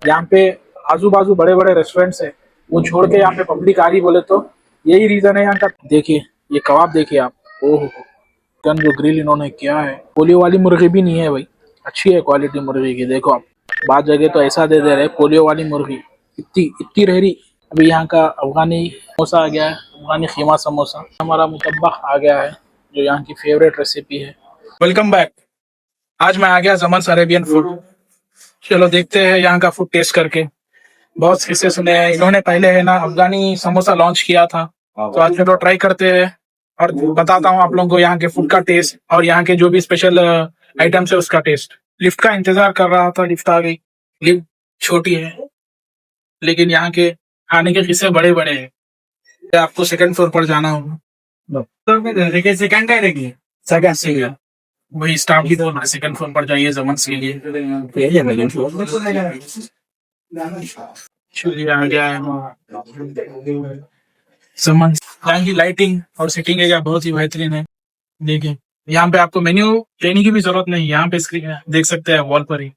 यहाँ पे आजू बाजू बड़े बड़े रेस्टोरेंट्स है, वो छोड़ के यहाँ पे पब्लिक आ रही बोले तो यही रीजन है यहाँ का। देखिए ये कबाब देखिए आप, ओहो चिकन जो ग्रिल इन्होंने किया है, पोलियो वाली मुर्गी भी नहीं है भाई, अच्छी है क्वालिटी मुर्गी की। देखो आप, बाद जगह तो ऐसा दे दे रहे पोलियो वाली मुर्गी, इतनी इतनी रही। अभी यहाँ का अफगानी समोसा आ गया है, अफगानी खीमा समोसा। हमारा मुतब्बा आ गया है जो यहाँ की फेवरेट रेसिपी है। Welcome back. आज मैं आ गया जमन्स अरेबियन फूड। चलो देखते हैं यहाँ का फूड टेस्ट करके। बहुत किस्से सुने हैं, इन्होंने पहले है ना अफगानी समोसा लॉन्च किया था, तो आज चलो ट्राई करते हैं और बताता हूँ आप लोगों को यहाँ के फूड का टेस्ट और यहाँ के जो भी स्पेशल आइटम्स है उसका टेस्ट। लिफ्ट का इंतजार कर रहा था, लिफ्ट आ गई। लिफ्ट छोटी है लेकिन यहाँ के खाने के किस्से बड़े बड़े हैं। आपको सेकंड फ्लोर पर जाना होगा, सेकंड डायरेक्टली सेकंड से वही स्टाफ भी बोल रहा है सेकंड फ्लोर पर जाइए जमन्स के लिए। चलिए आ गया है समन्स। यहाँ की लाइटिंग और सिटिंग एरिया बहुत ही बेहतरीन है। देखिए यहाँ पे आपको मेन्यू लेने की भी जरूरत नहीं, यहाँ पे स्क्रीन देख सकते हैं वॉल पर ही।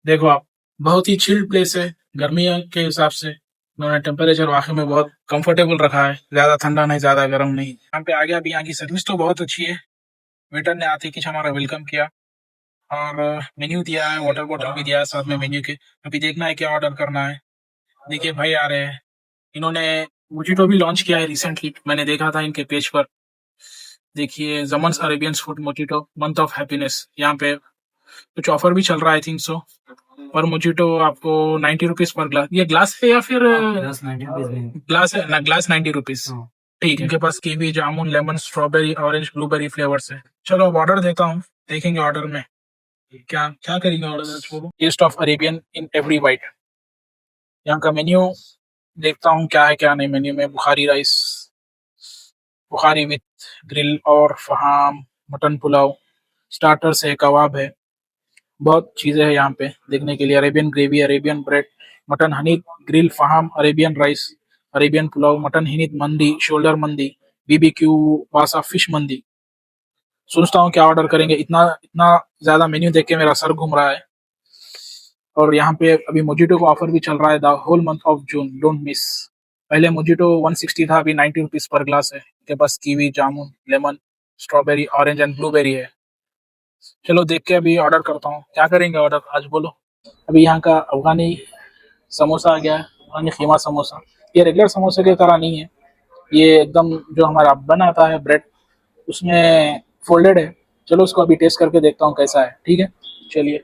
देखो आप, बहुत ही चिल्ड प्लेस है। गर्मी के हिसाब से उन्होंने टेम्परेचर वाकई में बहुत कंफर्टेबल रखा है, ज्यादा ठंडा नहीं ज्यादा गर्म नहीं। यहाँ पे आ गया। अभी यहाँ की सर्विस तो बहुत अच्छी है। वेटर ने आते ही हमारा वेलकम किया और मेन्यू दिया है, वाटर बॉटल भी दिया है साथ में मेन्यू के। अभी देखना है क्या ऑर्डर करना है। देखिए भाई आ रहे हैं, इन्होंने मोजिटो भी लॉन्च किया है रिसेंटली, मैंने देखा था इनके पेज पर। देखिए जमन्स Arabian food mojito month of happiness, यहाँ पे कुछ ऑफर भी चल रहा है आई थिंक सो। और मोजिटो आपको 90 रुपीज पर ग्लास। ये ग्लास है या फिर ग्लास है ना? Glass 90 rupees. ठीक है। इनके पास कीवी, जामुन, lemon, strawberry, orange, blueberry flavours है। चलो अब ऑर्डर देता हूँ, देखेंगे ऑर्डर में क्या क्या करेंगे order. Taste of Arabian in every bite. यहाँ का मेन्यू देखता हूँ क्या है क्या नहीं। मेन्यू में Bukhari rice, Bukhari with grill और फहाम, मटन पुलाव, स्टार्टर्स है, कबाब है, बहुत चीजें हैं यहाँ पे देखने के लिए। Arabian gravy, Arabian bread, mutton हनीद, ग्रिल फहाम, Arabian rice, Arabian pulao, mutton हनीद मंदी, शोल्डर मंदी, बीबीक्यू वासा फिश मंदी। सोचता हूँ क्या ऑर्डर करेंगे, इतना इतना ज्यादा मेन्यू देख के मेरा सर घूम रहा है। और यहाँ पे अभी मोजिटो का ऑफर भी चल रहा है, the whole month of June, don't miss. पहले मोजिटो 160 था, अभी 90 रुपीज पर ग्लास है। इनके पास कीवी, जामुन, lemon, strawberry, orange and blueberry है। चलो देख के अभी ऑर्डर करता हूँ। क्या करेंगे ऑर्डर आज बोलो। अभी यहाँ का अफगानी समोसा आ गया है, अफगानी खीमा समोसा। ये रेगुलर समोसे की तरह नहीं है, ये एकदम जो हमारा बन आता है ब्रेड उसमें फोल्डेड है। चलो उसको अभी टेस्ट करके देखता हूँ कैसा है। ठीक है चलिए।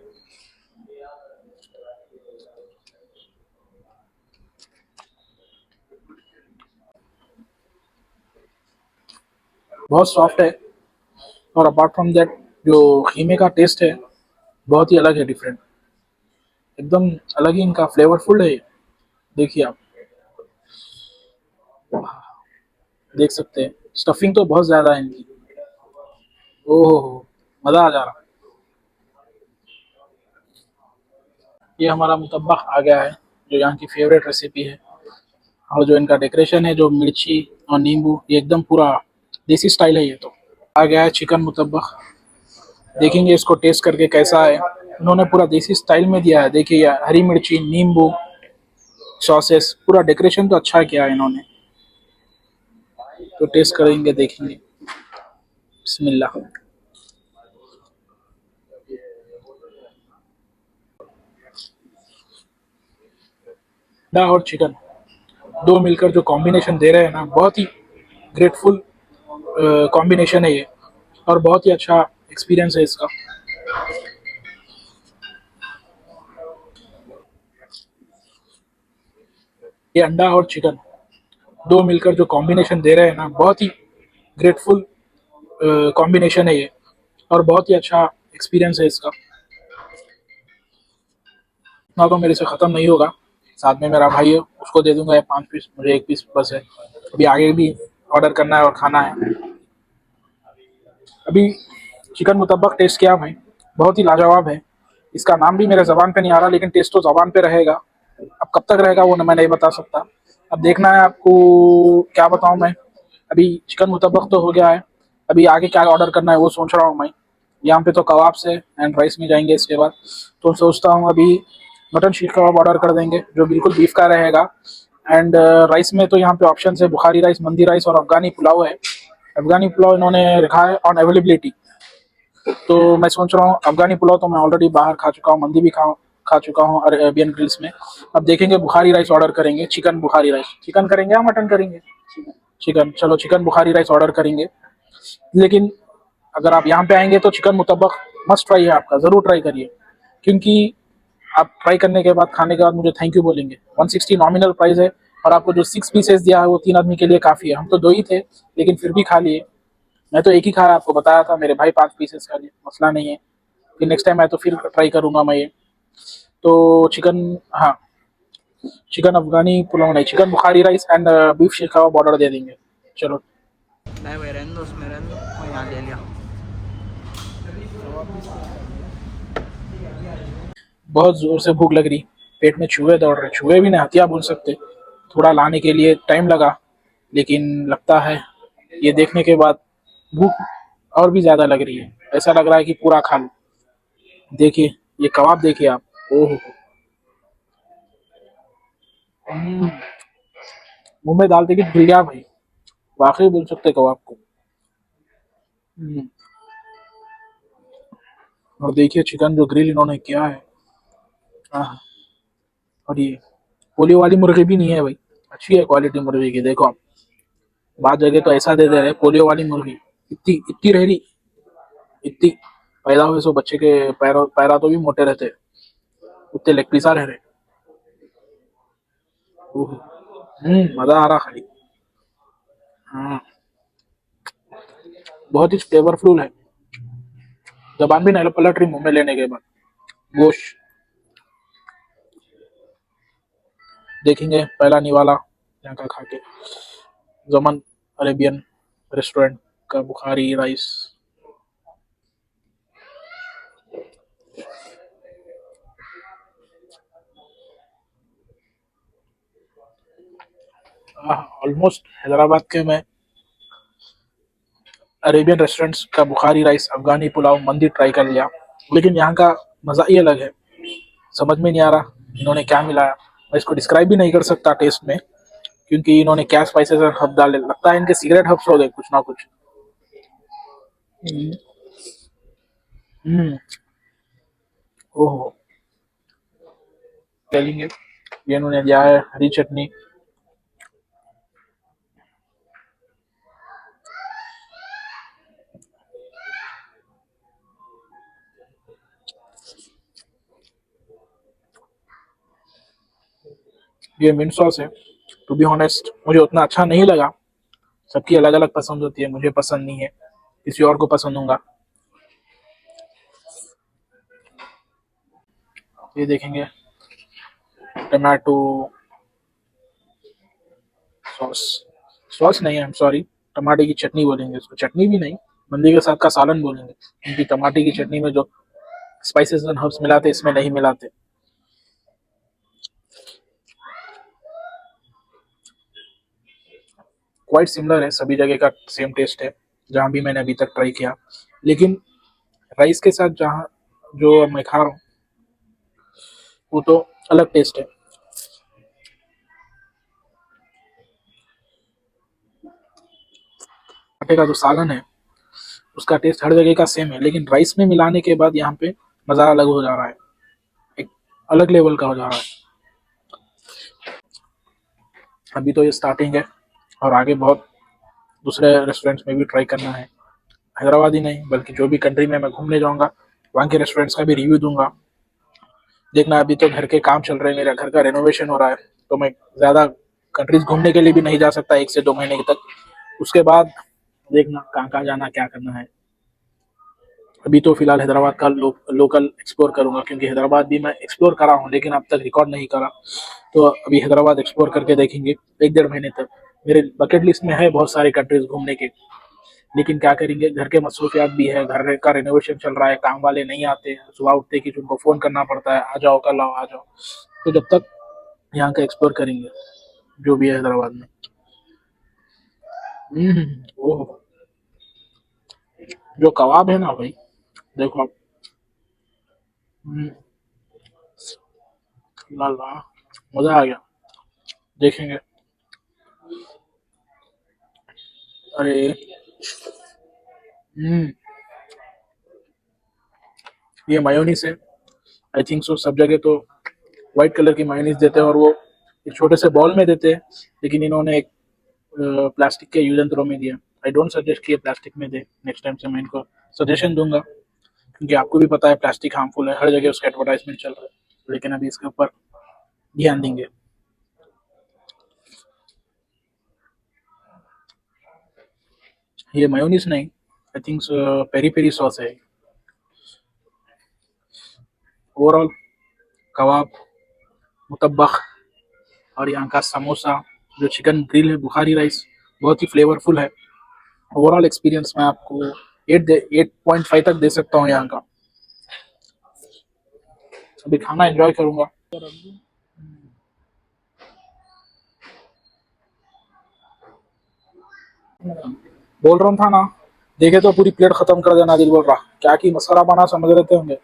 बहुत सॉफ्ट है और अपार्ट फ्रॉम दैट जो खीमे का टेस्ट है बहुत ही अलग है, डिफरेंट, एकदम अलग ही इनका फ्लेवरफुल है। देखिए आप देख सकते हैं, स्टफिंग तो बहुत ज्यादा है इनकी। ओहो मजा आ जा रहा। ये हमारा मुतब्बा आ गया है जो यहाँ की फेवरेट रेसिपी है। और जो इनका डेकोरेशन है, जो मिर्ची और नींबू, ये एकदम पूरा देसी स्टाइल है। ये तो आ गया है चिकन मुतब्बा, देखेंगे इसको टेस्ट करके कैसा है। उन्होंने पूरा देसी स्टाइल में दिया है। देखिए हरी मिर्ची, नींबू, सॉसेस, पूरा डेकोरेशन तो अच्छा किया है इन्होंने। तो टेस्ट करेंगे, देखेंगे। बिस्मिल्लाह। अंडा और चिकन दो मिलकर जो कॉम्बिनेशन दे रहे हैं ना, बहुत ही ग्रेटफुल कॉम्बिनेशन है ये, और बहुत ही अच्छा एक्सपीरियंस है इसका। ये अंडा और चिकन दो मिलकर जो कॉम्बिनेशन दे रहे हैं ना, बहुत ही ग्रेटफुल कॉम्बिनेशन है ये, और बहुत ही अच्छा एक्सपीरियंस है इसका। इतना तो मेरे से ख़त्म नहीं होगा, साथ में मेरा भाई है उसको दे दूंगा ये 5 पीस, मुझे 1 पीस बस है। अभी आगे भी ऑर्डर करना है और खाना है। अभी चिकन मुतब्बक टेस्ट किया भाई, बहुत ही लाजवाब है। इसका नाम भी मेरे ज़बान पे नहीं आ रहा, लेकिन टेस्ट तो ज़बान पे रहेगा। अब कब तक रहेगा वो मैं नहीं बता सकता, अब देखना है आपको। क्या बताऊं मैं। अभी चिकन मुतब्बक तो हो गया है, अभी आगे क्या ऑर्डर करना है वो सोच रहा हूँ मैं। यहाँ पे तो कबाब से एंड राइस में जाएंगे इसके बाद। तो सोचता हूँ अभी मटन शीख कबाब ऑर्डर कर देंगे जो बिल्कुल बीफ का रहेगा। एंड राइस में तो यहाँ पे ऑप्शन है बुखारी राइस, मंदी राइस और अफगानी पुलाव है। अफगानी पुलाव इन्होंने रखा है ऑन अवेलेबिलिटी, तो मैं सोच रहा हूँ अफगानी पुलाव तो मैं ऑलरेडी बाहर खा चुका हूँ, मंदी भी खा चुका हूँ अरेबियन ग्रिल्स में। अब देखेंगे बुखारी राइस ऑर्डर करेंगे, चिकन बुखारी राइस। चिकन करेंगे या मटन करेंगे? चिकन, चलो चिकन बुखारी राइस ऑर्डर करेंगे। लेकिन अगर आप यहाँ पे आएंगे तो चिकन मुतब्बक मस्ट ट्राई है आपका, जरूर ट्राई करिए, क्योंकि आप ट्राई करने के बाद खाने के बाद मुझे थैंक यू बोलेंगे। 160 नॉमिनल प्राइस है और आपको जो 6 पीसेस दिया है वो 3 आदमी के लिए काफी है। हम तो 2 ही थे लेकिन फिर भी खा लिए। मैं तो एक ही खाया, आपको बताया था, मेरे भाई 5 पीसेस खा लिए, मसला नहीं है। फिर नेक्स्ट टाइम मैं तो फिर ट्राई करूंगा मैं ये। तो चिकन, हाँ, चिकन अफगानी पुलाव नहीं, chicken Bukhari rice and beef seekh kebab order दे देंगे। चलो, मैं वही रहने दो, उसमें रहने दो, मैं यहाँ ले लिया। बहुत जोर से भूख लग रही, पेट में चूहे दौड़ रहे, चूहे भी नहीं हथिया बोल सकते। थोड़ा लाने के लिए टाइम लगा, लेकिन लगता है ये देखने के बाद भूख और भी ज्यादा लग रही है। ऐसा लग रहा है कि पूरा खा लूं। देखिए ये कबाब देखिए आप, ओहो, हम्म, मुंह में डालते कि भिड़ गया भाई, वाकई बोल सकते कबाब को। हम्म, और देखिए चिकन जो ग्रिल इन्होंने किया है, आह, और ये पोलियो वाली मुर्गी भी नहीं है भाई, अच्छी है क्वालिटी मुर्गी की। देखो आप, बाद जगह तो ऐसा दे दे रहे पोलियो वाली मुर्गी, इतनी इतनी रह रही, इतनी, पैदा हुए सो बच्चे के पैरों पैरा तो भी मोटे रहते, उतने लेग पीसा रह रहे। ओहो, मजा आ रहा खाली। हाँ, बहुत ही फ्लेवरफुल है, जबान भी नहीं पलट रही मुंह में लेने के बाद। गोश्त देखेंगे पहला निवाला यहाँ का खा के, जमन अरेबियन रेस्टोरेंट का बुखारी राइस। ऑलमोस्ट हैदराबाद के मैं अरेबियन रेस्टोरेंट्स का बुखारी राइस, अफगानी पुलाव, मंदी ट्राई कर लिया, लेकिन यहाँ का मजा ही अलग है। समझ में नहीं आ रहा इन्होंने क्या मिलाया, मैं इसको डिस्क्राइब भी नहीं कर सकता टेस्ट में, क्योंकि इन्होंने क्या स्पाइसेस और हर्ब डाले, लगता है इनके सीक्रेट हर्ब्स हो गए कुछ ना कुछ। हम्म, हम्म, ओहो, चलेंगे। ये इन्होंने दिया है हरी चटनी, ये मिंट सॉस है। टू बी ऑनेस्ट मुझे उतना अच्छा नहीं लगा, सबकी अलग अलग पसंद होती है, मुझे पसंद नहीं है, किसी और को पसंद होगा। ये देखेंगे टमाटो सॉस, सॉस नहीं है, आई एम सॉरी, टमाटे की चटनी बोलेंगे इसको, चटनी भी नहीं, मंदी के साथ का सालन बोलेंगे, क्योंकि टमाटे की चटनी में जो स्पाइसेस एंड हर्ब्स मिलाते इसमें नहीं मिलाते। क्वाइट सिमिलर है, सभी जगह का सेम टेस्ट है जहाँ भी मैंने अभी तक ट्राई किया, लेकिन राइस के साथ जहाँ जो मैं खा रहा हूँ वो तो अलग टेस्ट है। आटे का जो सालन है उसका टेस्ट हर जगह का सेम है, लेकिन राइस में मिलाने के बाद यहाँ पे मज़ा अलग हो जा रहा है, एक अलग लेवल का हो जा रहा है। अभी तो ये स्टार्टिंग है और आगे बहुत दूसरे रेस्टोरेंट्स में भी ट्राई करना है, हैदराबाद ही नहीं बल्कि जो भी कंट्री में मैं घूमने जाऊंगा वहाँ के रेस्टोरेंट्स का भी रिव्यू दूंगा। देखना अभी तो घर के काम चल रहे हैं, मेरा घर का रेनोवेशन हो रहा है, तो मैं ज़्यादा कंट्रीज घूमने के लिए भी नहीं जा सकता 1 से 2 महीने तक। उसके बाद देखना कहाँ कहाँ जाना, क्या करना है। अभी तो फिलहाल हैदराबाद का लोकल एक्सप्लोर करूंगा, क्योंकि हैदराबाद भी मैं एक्सप्लोर करा हूँ लेकिन अब तक रिकॉर्ड नहीं करा। तो अभी हैदराबाद एक्सप्लोर करके देखेंगे 1 डेढ़ महीने तक। मेरे बकेट लिस्ट में है बहुत सारी कंट्रीज घूमने के, लेकिन क्या करेंगे, घर के मसरूफियात भी है, घर का रिनोवेशन चल रहा है, काम वाले नहीं आते, सुबह उठते कि उनको फोन करना पड़ता है, आ जाओ कल आओ आ जाओ। तो जब तक यहाँ का एक्सप्लोर करेंगे जो भी है हैदराबाद में। ओह, जो कबाब है ना भाई, देखो आप, हम्म, फिलहाल मजा आ गया, देखेंगे। अरे हम्म ये मायोनीज है, आई थिंक सो सब जगह तो व्हाइट कलर की मायोनीज देते हैं और वो एक छोटे से बॉल में देते हैं, लेकिन इन्होंने एक प्लास्टिक के यूज एंड थ्रो में दिया। आई डोंट सजेस्ट कि ये प्लास्टिक में दे, नेक्स्ट टाइम से मैं इनको सजेशन दूंगा, क्योंकि आपको भी पता है प्लास्टिक हार्मफुल है, हर जगह उसका एडवर्टाइजमेंट चल रहा है, लेकिन अभी इसके ऊपर ध्यान देंगे। ये मायोनीज नहीं, I think peri peri sauce है। ओवरऑल कबाब, मुतब्बख और यहाँ का समोसा, जो चिकन ग्रिल है, बुखारी राइस बहुत ही फ्लेवरफुल है। ओवरऑल एक्सपीरियंस मैं आपको 8.5 तक दे सकता हूँ यहाँ का। अभी खाना एंजॉय करूंगा। बोल रहा था ना, देखे तो पूरी प्लेट खत्म कर देना, दिल बोल रहा क्या कि मसाला बना समझ रहे थे होंगे,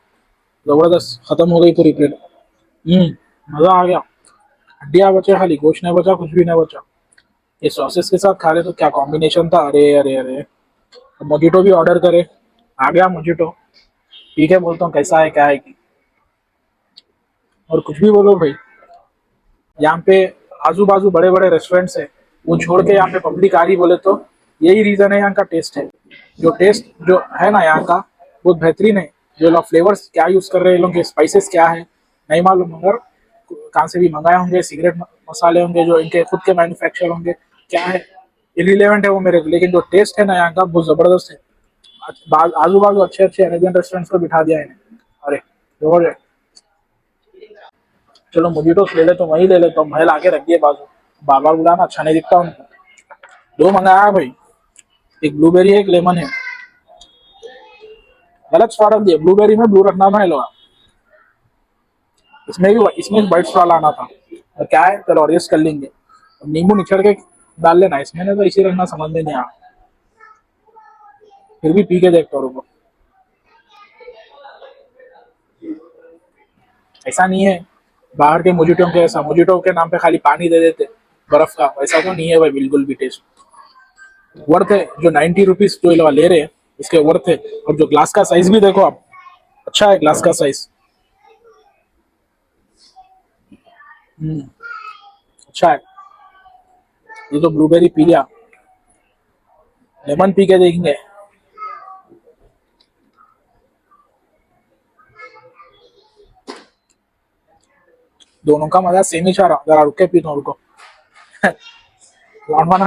जबरदस्त खत्म हो गई पूरी प्लेट। मजा आ गया, हड्डियां बचे खाली, गोश्त नहीं बचा, कुछ भी नहीं बचा। ये सॉसेस के साथ खा रहे तो क्या कॉम्बिनेशन था, अरे अरे अरे। मोजिटो भी ऑर्डर करे, आ गया मोजिटो, ठीक है, बोलता हूँ कैसा है क्या है कि। और कुछ भी बोलो भाई, यहाँ पे आजू बाजू बड़े बड़े रेस्टोरेंट्स है, वो छोड़ के यहाँ पे पब्लिक आ रही बोले तो यही रीजन है, यहाँ का टेस्ट है। जो टेस्ट जो है ना यहाँ का, बहुत बेहतरीन है। जो लोग फ्लेवर्स क्या यूज कर रहे हैं, लोग के स्पाइसेस क्या है नहीं मालूम, मगर कहाँ से भी मंगाए होंगे, सिगरेट मसाले होंगे जो इनके खुद के मैन्युफैक्चर होंगे, क्या है इरिलेवेंट है वो मेरे को, लेकिन जो टेस्ट है ना यहाँ का बहुत जबरदस्त है। आजू बाजू अच्छे अच्छे अरेबियन रेस्टोरेंट्स को बिठा दिया इन्हें, अरे जबरदस्त। चलो मोजिटोस ले ले तो वही ले ले, तो महल आके रख दिए बाजू, बार बार बुलाना अच्छा नहीं दिखता उनको। दो मंगाया है भाई, एक ब्लूबेरी है एक लेमन है, गलत स्वाद रख दिए, ब्लूबेरी में ब्लू रखना था लोग, इसमें भी इसमें व्हाइट स्ट्रॉ लाना था। और क्या है, चलो ऑरियस कर लेंगे, नींबू निचड़ के डाल लेना इसमें, तो इसी रखना समझ में नहीं आया, फिर भी पी के देखता हूँ। ऐसा नहीं है बाहर के मोजिटो के, ऐसा मोजिटो के नाम पे खाली पानी दे देते बर्फ का, वैसा तो नहीं है भाई, बिल्कुल भी टेस्ट वर्थ है। जो 90 रुपीज जो ये ले रहे हैं इसके वर्थ है। और जो ग्लास का साइज भी देखो आप, अच्छा है ग्लास का साइज, अच्छा है। ये तो ब्लूबेरी पी लिया, लेमन पी के देखेंगे। दोनों का मजा सेम ही चाह रहा, जरा रुक के पीता हूँ, रुको। लौंड बना